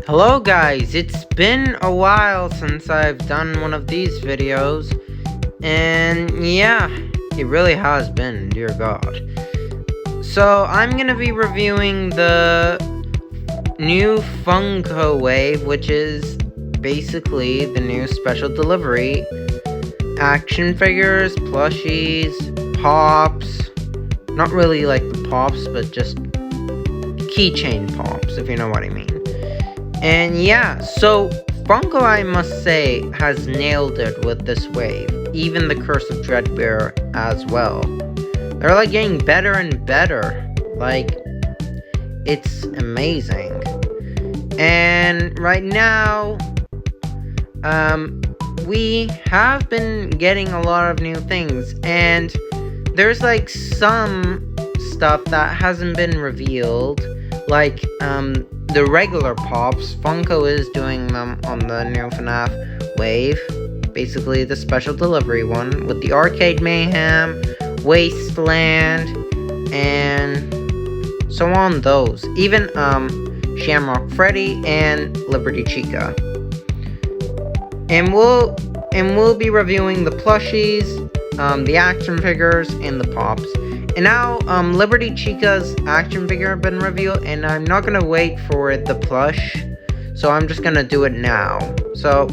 Hello guys, it's been a while since I've done one of these videos, and yeah, it really has been, dear god. So I'm gonna be reviewing the new Funko wave, which is basically the new special delivery action figures, plushies, pops, not really like the pops, but just keychain pops, if you know what I mean. And yeah, so Funko, I must say, has nailed it with this wave. Even the Curse of Dreadbear as well. They're like getting better and better. Like, it's amazing. And right now, we have been getting a lot of new things. And there's like some stuff that hasn't been revealed. Like, the regular pops. Funko is doing them on the new FNAF wave. Basically the special delivery one with the Arcade Mayhem, Wasteland, and so on those. Even Shamrock Freddy and Liberty Chica. And we'll be reviewing the plushies, the action figures, and the pops. And now, Liberty Chica's action figure have been revealed, and I'm not gonna wait for the plush, so I'm just gonna do it now. So,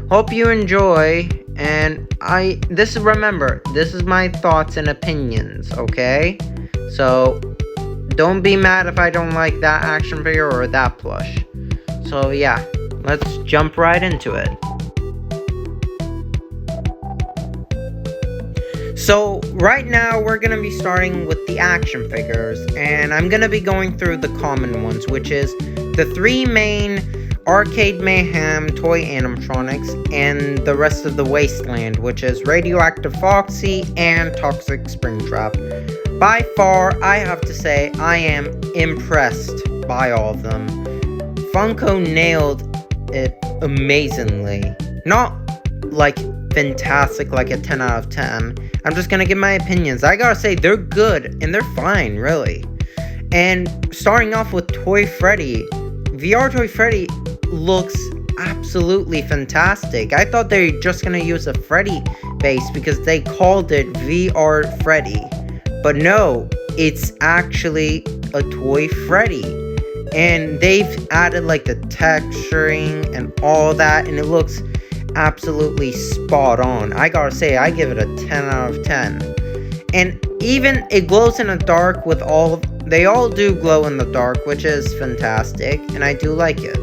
hope you enjoy, and remember, this is my thoughts and opinions, okay? So, don't be mad if I don't like that action figure or that plush. So yeah, let's jump right into it. So, right now, we're going to be starting with the action figures, and I'm going to be going through the common ones, which is the three main Arcade Mayhem toy animatronics, and the rest of the Wasteland, which is Radioactive Foxy and Toxic Springtrap. By far, I have to say, I am impressed by all of them. Funko nailed it amazingly. Not, like, fantastic, like a 10 out of 10. I'm just gonna give my opinions. I gotta say, they're good, and they're fine, really. And starting off with Toy Freddy. VR Toy Freddy looks absolutely fantastic. I thought they were just gonna use a Freddy base because they called it VR Freddy. But no, it's actually a Toy Freddy. And they've added like the texturing and all that, and it looks absolutely spot on. I gotta say, I give it a 10 out of 10. And even it glows in the dark with they all do glow in the dark, which is fantastic, and I do like it.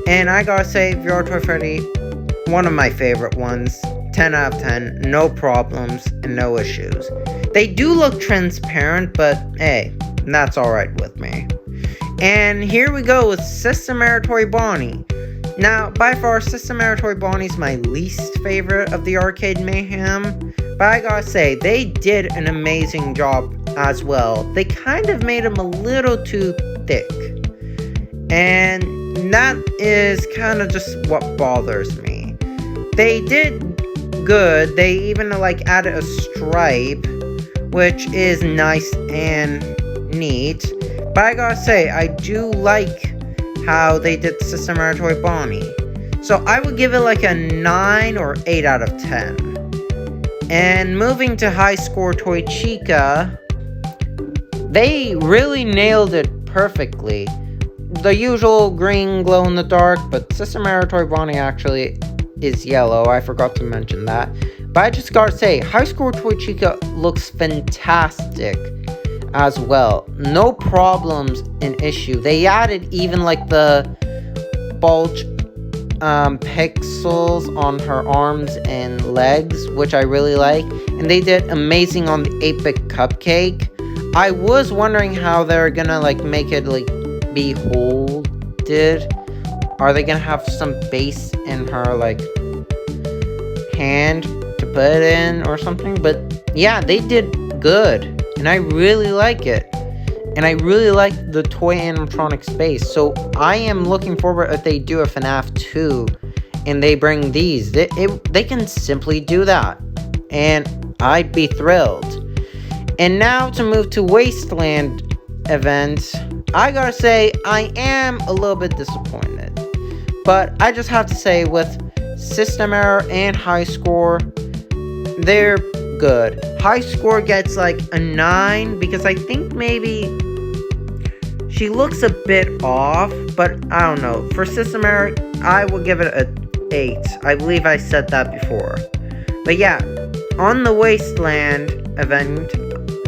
And I gotta say, VR Toy Freddy, one of my favorite ones. 10 out of 10, no problems and no issues. They do look transparent, but hey, that's alright with me. And here we go with Systemair Toy Bonnie. Now, by far, Systemair Toy Bonnie's my least favorite of the Arcade Mayhem, but I gotta say, they did an amazing job as well. They kind of made him a little too thick, and that is kind of just what bothers me. They did good. They even, like, added a stripe, which is nice and neat, but I gotta say, I do like how they did Systemair Toy Bonnie. So I would give it like a 9 or 8 out of 10. And moving to High Score Toy Chica, they really nailed it perfectly. The usual green glow in the dark, but Systemair Toy Bonnie actually is yellow. I forgot to mention that. But I just gotta say, High Score Toy Chica looks fantastic as well. No problems an issue. They added even like the bulge pixels on her arms and legs, which I really like. And they did amazing on the 8-bit cupcake. I was wondering how they're gonna like make it like be holded. Are they gonna have some base in her like hand to put it in or something? But yeah, they did good. And I really like it. And I really like the toy animatronic space. So I am looking forward if they do a FNAF 2 and they bring these. They can simply do that. And I'd be thrilled. And now to move to Wasteland events. I gotta say, I am a little bit disappointed. But I just have to say, with system error and high score, they're good. High score gets like a 9 because I think maybe she looks a bit off, but I don't know. For system error, I will give it a 8. I believe I said that before. But yeah, on the Wasteland event,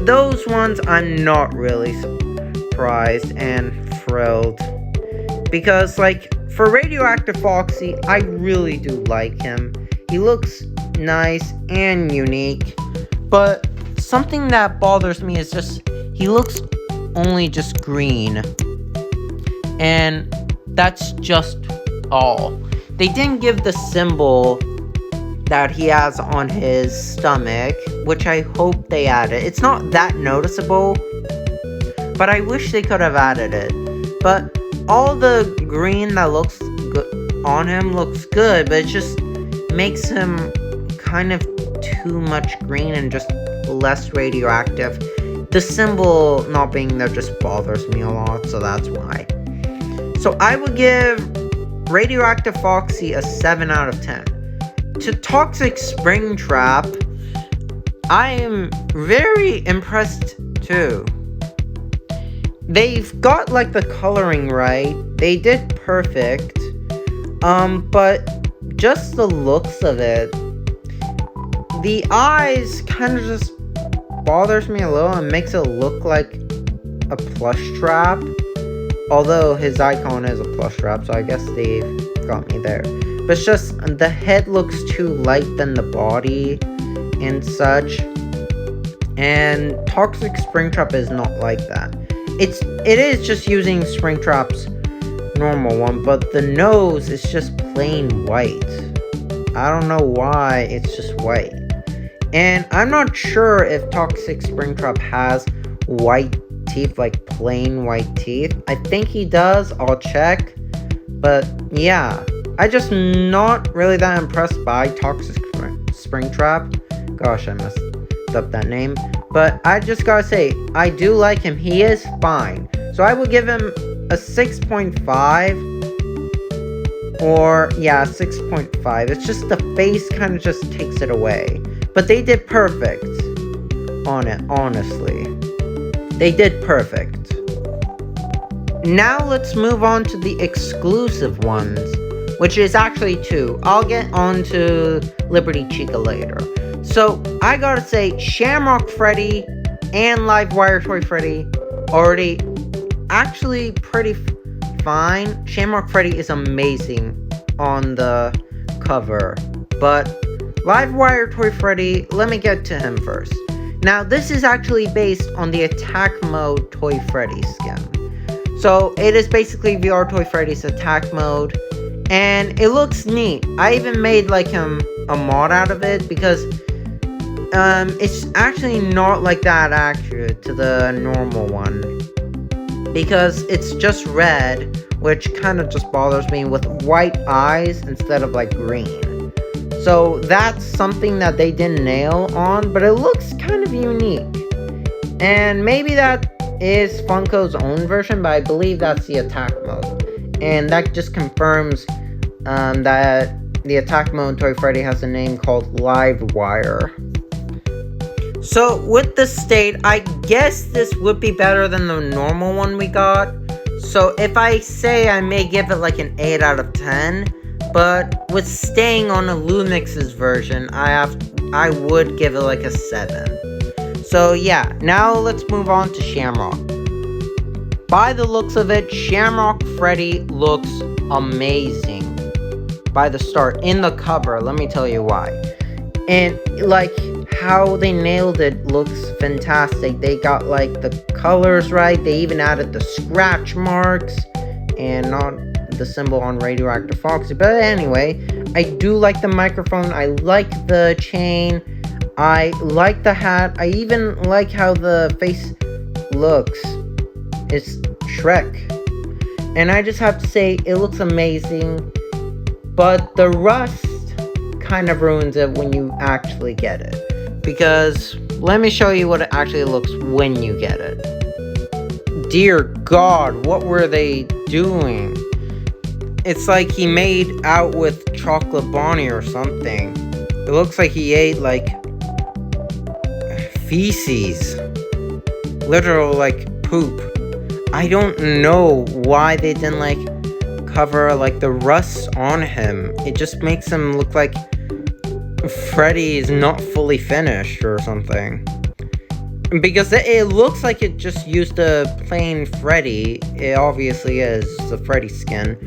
those ones I'm not really surprised and thrilled. Because, like, for Radioactive Foxy, I really do like him. He looks nice and unique. But something that bothers me is just, he looks only just green. And that's just all. They didn't give the symbol that he has on his stomach, which I hope they added. It's not that noticeable, but I wish they could have added it. But all the green that looks good on him looks good, but it just makes him kind of too much green and just less radioactive. The symbol not being there just bothers me a lot, so that's why. So I would give Radioactive Foxy a 7 out of 10. To Toxic Springtrap, I am very impressed too. They've got like the coloring right. They did perfect. But just the looks of it, the eyes kind of just bothers me a little and makes it look like a plush trap. Although his icon is a plush trap, so I guess they got me there. But it's just, the head looks too light than the body and such. And Toxic Springtrap is not like that. It is just using Springtrap's normal one, but the nose is just plain white. I don't know why, it's just white. And I'm not sure if Toxic Springtrap has white teeth, like plain white teeth. I think he does, I'll check. But yeah, I just not really that impressed by Toxic Springtrap. Gosh, I messed up that name. But I just gotta say, I do like him. He is fine. So I would give him a 6.5. Or, yeah, 6.5. It's just the face kind of just takes it away. But they did perfect on it, honestly. They did perfect. Now let's move on to the exclusive ones, which is actually 2. I'll get on to Liberty Chica later. So, I gotta say, Shamrock Freddy and Livewire Toy Freddy already actually pretty fine. Shamrock Freddy is amazing on the cover, but Livewire Toy Freddy, let me get to him first. Now, this is actually based on the Attack Mode Toy Freddy skin. So, it is basically VR Toy Freddy's Attack Mode, and it looks neat. I even made, like, a mod out of it, because it's actually not like that accurate to the normal one. Because it's just red, which kind of just bothers me, with white eyes instead of, like, green. So that's something that they didn't nail on, but it looks kind of unique. And maybe that is Funko's own version, but I believe that's the attack mode. And that just confirms that the attack mode Toy Freddy has a name called Livewire. So with the state, I guess this would be better than the normal one we got. So if I say I may give it like an 8 out of 10, but with staying on a Lumix's version, I would give it like a 7. So yeah, now let's move on to Shamrock. By the looks of it, Shamrock Freddy looks amazing. By the start, in the cover, let me tell you why. And like how they nailed it looks fantastic. They got like the colors right. They even added the scratch marks and not the symbol on Radioactive Foxy. But anyway, I do like the microphone. I like the chain. I like the hat. I even like how the face looks. It's Shrek. And I just have to say, it looks amazing. But the rust kind of ruins it when you actually get it. Because let me show you what it actually looks when you get it. Dear God, what were they doing? It's like he made out with chocolate Bonnie or something. It looks like he ate, like, feces. Literal, like, poop. I don't know why they didn't, like, cover, like, the rust on him. It just makes him look like Freddy is not fully finished or something. Because it looks like it just used a plain Freddy. It obviously is the Freddy skin.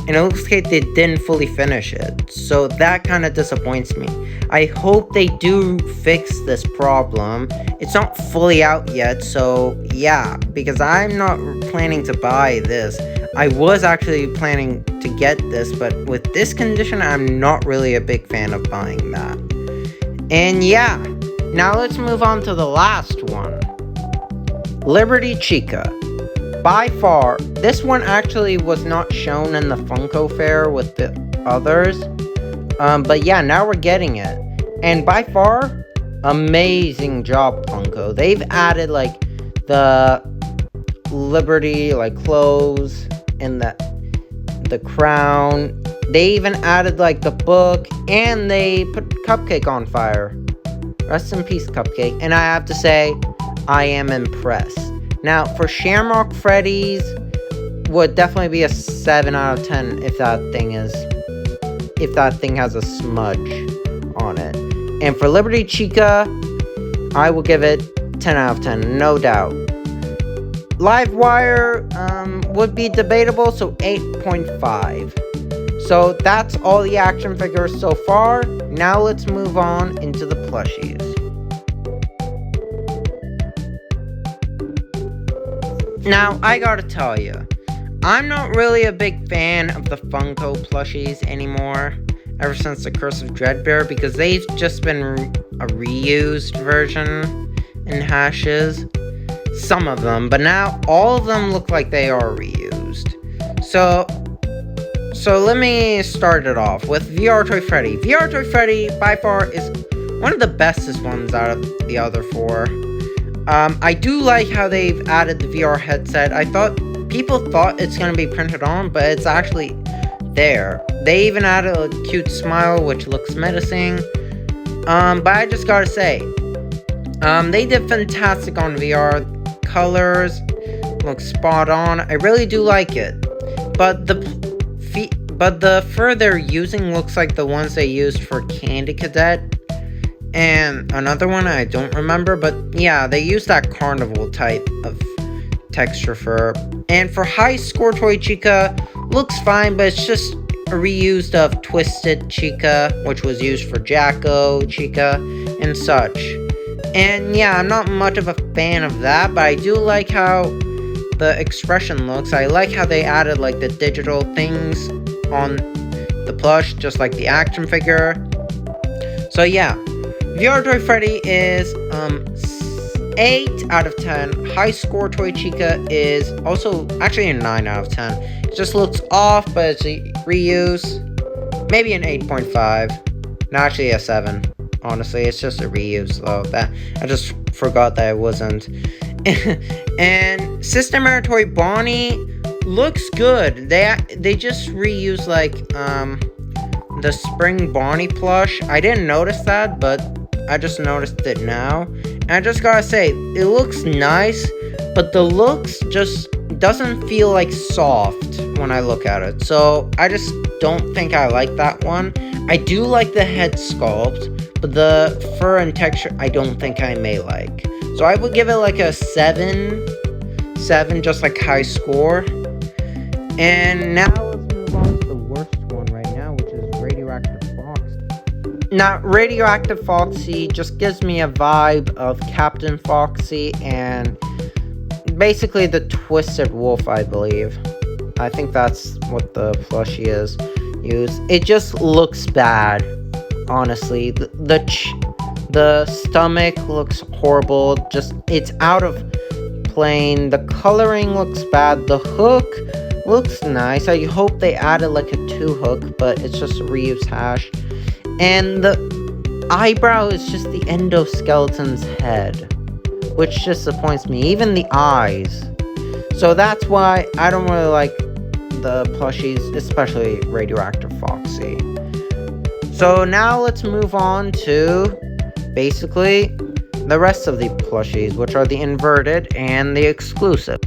And it looks like they didn't fully finish it. So that kind of disappoints me. I hope they do fix this problem. It's not fully out yet, so yeah. Because I'm not planning to buy this. I was actually planning to get this, but with this condition, I'm not really a big fan of buying that. And yeah, now let's move on to the last one. Liberty Chica. By far, this one actually was not shown in the Funko Fair with the others. But yeah, now we're getting it. And by far, amazing job, Funko. They've added, like, the Liberty, like, clothes and the crown. They even added, like, the book, and they put Cupcake on fire. Rest in peace, Cupcake. And I have to say, I am impressed. Now, for Shamrock Freddy's, would definitely be a 7 out of 10 if that thing has a smudge on it. And for Liberty Chica, I will give it 10 out of 10, no doubt. Livewire would be debatable, so 8.5. So that's all the action figures so far. Now let's move on into the plushies. Now, I gotta tell you, I'm not really a big fan of the Funko plushies anymore, ever since the Curse of Dreadbear, because they've just been a reused version in hashes. Some of them, but now all of them look like they are reused. So let me start it off with VR Toy Freddy. VR Toy Freddy, by far, is one of the bestest ones out of the other four. I do like how they've added the VR headset. People thought it's going to be printed on, but it's actually there. They even added a cute smile, which looks menacing. But I just gotta say, they did fantastic on VR. Colors look spot on. I really do like it. But the fur they're using looks like the ones they used for Candy Cadet. And another one I don't remember, but yeah, they use that carnival type of texture fur. And for High Score Toy Chica, looks fine, but it's just a reused of Twisted Chica, which was used for Jacko Chica and such. And yeah, I'm not much of a fan of that, but I do like how the expression looks. I like how they added, like, the digital things on the plush, just like the action figure. So yeah, VR Toy Freddy is 8 out of 10. High Score Toy Chica is also actually a 9 out of 10. It just looks off, but it's a reuse. Maybe an 8.5. No, actually a 7. Honestly, it's just a reuse though. That I just forgot that it wasn't. And Systematic Toy Bonnie looks good. They just reused, like, the Spring Bonnie plush. I didn't notice that, but I just noticed it now. And I just gotta say, it looks nice, but the looks just doesn't feel, like, soft when I look at it. So I just don't think I like that one. I do like the head sculpt, but the fur and texture I don't think I may like. So I would give it like a 7, just like High Score. And now let's move on to the worst one right now, which is Radioactive Foxy. Now, Radioactive Foxy just gives me a vibe of Captain Foxy and basically the Twisted Wolf, I believe. I think that's what the plushie is used. It just looks bad, honestly. The stomach looks horrible. Just, it's out of plane. The coloring looks bad. The hook looks nice. I hope they added like a 2 hook, but it's just a reuse hash. And the eyebrow is just the endoskeleton's head, which disappoints me. Even the eyes. So that's why I don't really like the plushies, especially Radioactive Foxy. So now let's move on to basically the rest of the plushies, which are the inverted and the exclusive.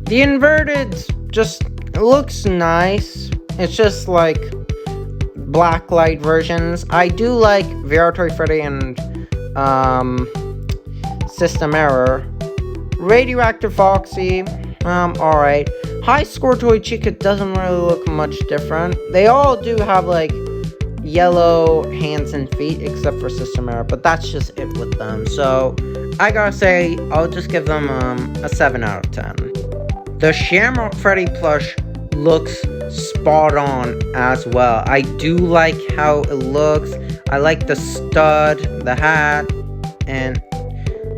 The inverted just looks nice. It's just like blacklight versions. I do like VR Toy Freddy and System Error. Radioactive Foxy, alright. High Score Toy Chica doesn't really look much different. They all do have like yellow hands and feet except for System Error, but that's just it with them. So I gotta say, I'll just give them a 7 out of 10. The Shamrock Freddy plush looks spot on as well. I do like how it looks. I like the stud, the hat, and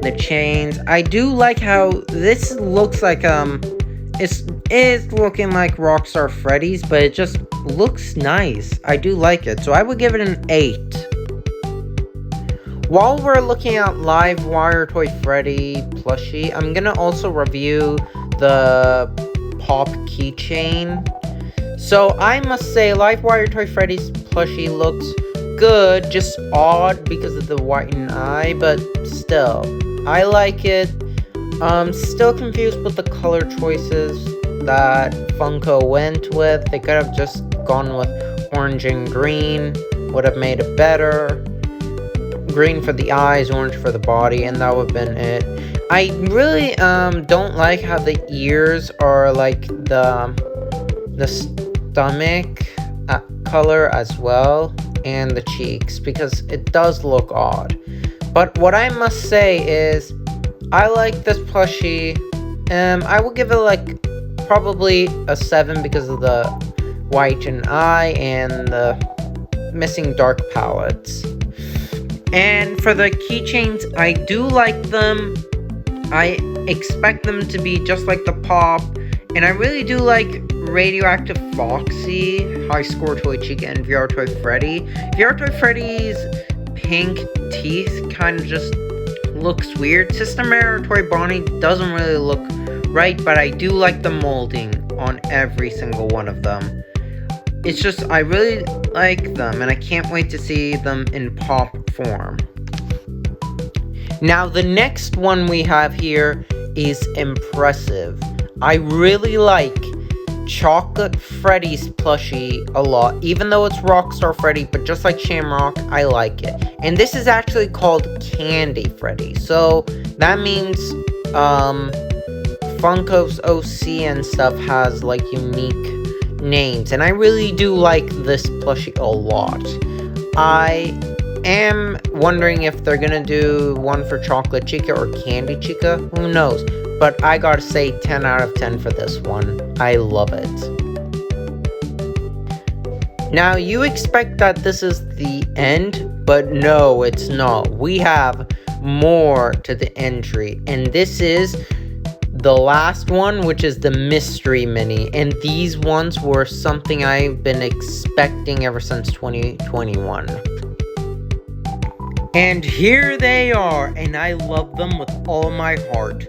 the chains. I do like how this looks like it is looking like Rockstar Freddy's, but it just looks nice. I do like it, so I would give it an 8. While we're looking at Live Wire Toy Freddy plushie, I'm gonna also review the Pop keychain. So I must say, Live Wire Toy Freddy's plushie looks good, just odd because of the whitened eye, but still, I like it. Still confused with the color choices that Funko went with. They could have just gone with orange and green, would have made it better. Green for the eyes, orange for the body, and that would have been it. I really don't like how the ears are like the stomach color as well, and the cheeks, because it does look odd. But what I must say is, I like this plushie. I will give it like probably a 7 because of the white and eye and the missing dark palettes. And for the keychains, I do like them. I expect them to be just like the Pop, and I really do like Radioactive Foxy, High Score Toy Chica, and VR Toy Freddy. VR Toy Freddy's pink teeth kind of just looks weird. System Error Toy Bonnie doesn't really look right, but I do like the molding on every single one of them. It's just, I really like them, and I can't wait to see them in Pop form. Now, the next one we have here is impressive. I really like Chocolate Freddy's plushie a lot, even though it's Rockstar Freddy, but just like Shamrock, I like it. And this is actually called Candy Freddy, so that means Funko's OC and stuff has like unique names, and I really do like this plushie a lot. I am wondering if they're gonna do one for Chocolate Chica or Candy Chica, who knows, but I gotta say 10 out of 10 for this one. I love it. Now, you expect that this is the end, but no, it's not. We have more to the entry, and this is the last one, which is the Mystery Mini, and these ones were something I've been expecting ever since 2021. And here they are, and I love them with all my heart.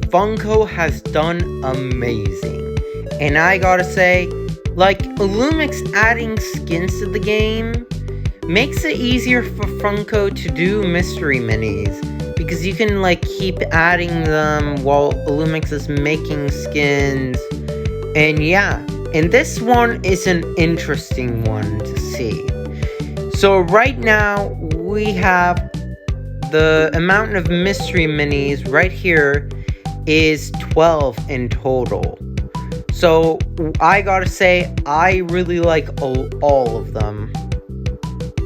Funko has done amazing. And I gotta say, like, Illumix adding skins to the game makes it easier for Funko to do Mystery Minis, because you can, like, keep adding them while Illumix is making skins. And yeah, and this one is an interesting one to see. So right now, we have the amount of Mystery Minis right here is 12 in total. So I gotta say, I really like all of them.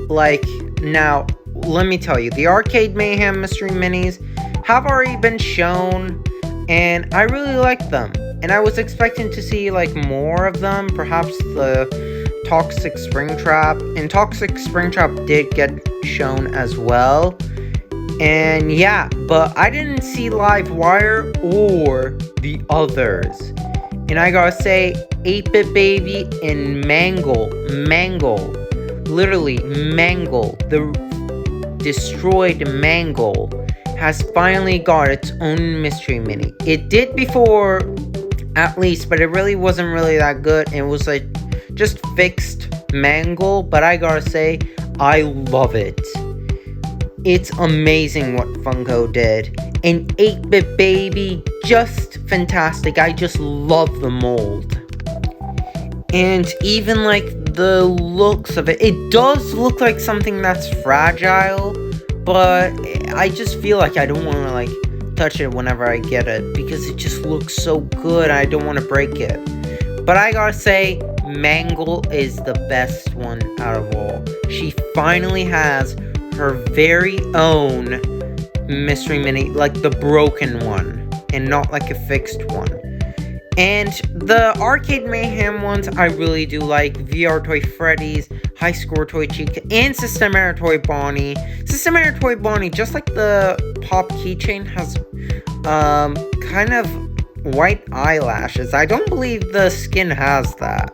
Like, now, let me tell you, the Arcade Mayhem Mystery Minis have already been shown, and I really like them. And I was expecting to see, like, more of them, perhaps the Toxic Springtrap, and Toxic Springtrap did get shown as well. And yeah, but I didn't see Live Wire or the others. And I gotta say, 8-Bit Baby and Mangle, literally Mangle, the destroyed Mangle, has finally got its own Mystery Mini. It did before at least, but it really wasn't really that good. It was like just fixed mangle, but I gotta say, I love it. It's amazing what Funko did. And 8-bit baby, just fantastic. I just love the mold. And even like the looks of it, it does look like something that's fragile, but I just feel like I don't want to like touch it whenever I get it, because it just looks so good. I don't want to break it. But I gotta say, Mangle is the best one out of all. She finally has her very own mystery mini, like the broken one, and not like a fixed one. And the Arcade Mayhem ones I really do like. VR Toy Freddy's, High Score Toy Chica, and Systemair Toy Bonnie. Systemair Toy Bonnie, just like the Pop Keychain, has kind of white eyelashes. I don't believe the skin has that.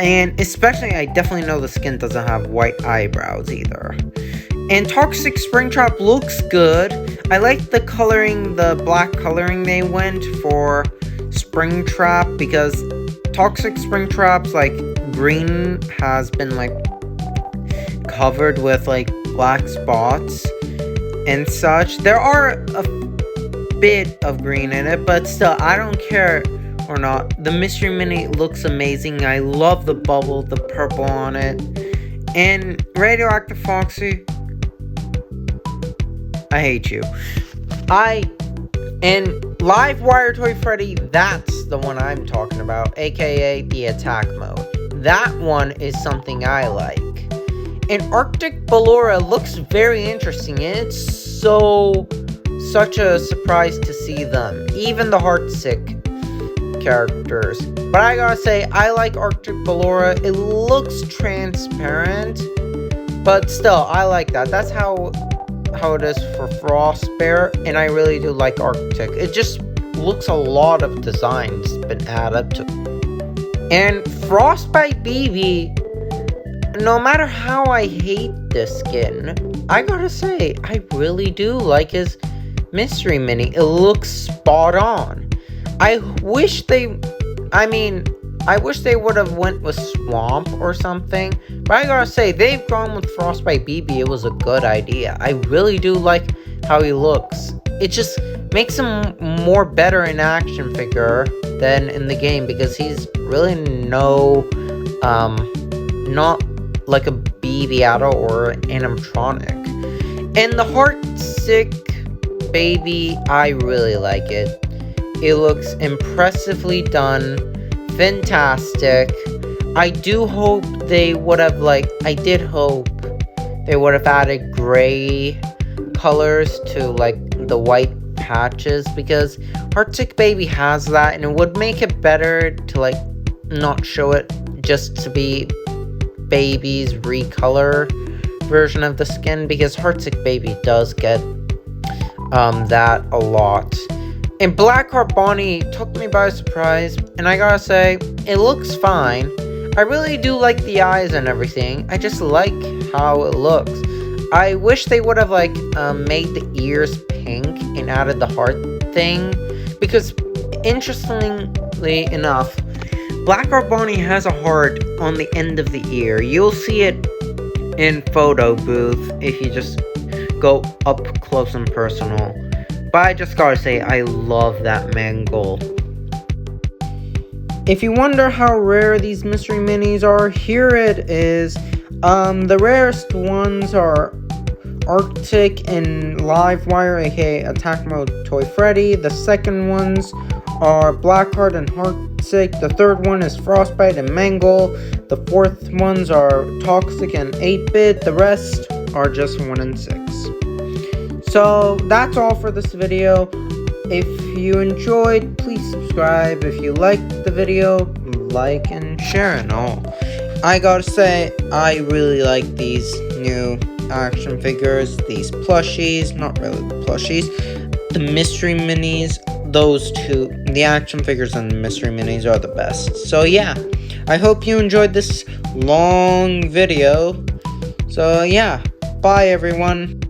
And especially, I definitely know the skin doesn't have white eyebrows either. And Toxic Springtrap looks good. I like the coloring, the black coloring they went for Springtrap, because Toxic Springtrap's like green has been like covered with like black spots and such. There are a bit of green in it, but still, I don't care or not. The Mystery Mini looks amazing. I love the bubble, the purple on it. And Radioactive Foxy, I hate you. And Live Wire Toy Freddy, that's the one I'm talking about, aka the attack mode. That one is something I like. And Arctic Ballora looks very interesting, and it's such a surprise to see them. Even the Heartsick characters. But I gotta say, I like Arctic Ballora. It looks transparent, but still, I like that. That's how it is for Frost Bear, and I really do like Arctic. It just looks a lot of designs been added to. And Frostbite BB, no matter how I hate this skin, I gotta say, I really do like his Mystery Mini. It looks spot on. I wish they would have went with Swamp or something, but I gotta say, they've gone with Frostbite BB. It was a good idea. I really do like how he looks. It just makes him more better in action figure than in the game, because he's really not like a BB-Ato or an animatronic. And the Heartsick baby, I really like it. It looks impressively done, fantastic. I do hope they would have added gray colors to like the white patches, because Heartsick baby has that, and it would make it better to like not show it just to be baby's recolor version of the skin, because Heartsick baby does get that a lot. And Blackheart Bonnie took me by surprise, and I gotta say, it looks fine. I really do like the eyes and everything. I just like how it looks. I wish they would have like made the ears pink and added the heart thing, because interestingly enough, Blackheart Bonnie has a heart on the end of the ear. You'll see it in photo booth if you just go up close and personal. But I just gotta say, I love that mangle. If you wonder how rare these mystery minis are, here it is. The rarest ones are Arctic and Livewire, aka Attack Mode Toy Freddy. The second ones are Blackheart and Heartsick. The third one is Frostbite and Mangle. The fourth ones are Toxic and 8-bit. The rest are just 1 and 6. So that's all for this video. If you enjoyed, please subscribe. If you liked the video, like and share and all. I gotta say, I really like these new action figures, these plushies, not really the plushies, the mystery minis. Those two, the action figures and the mystery minis, are the best. So yeah, I hope you enjoyed this long video. So yeah, bye everyone.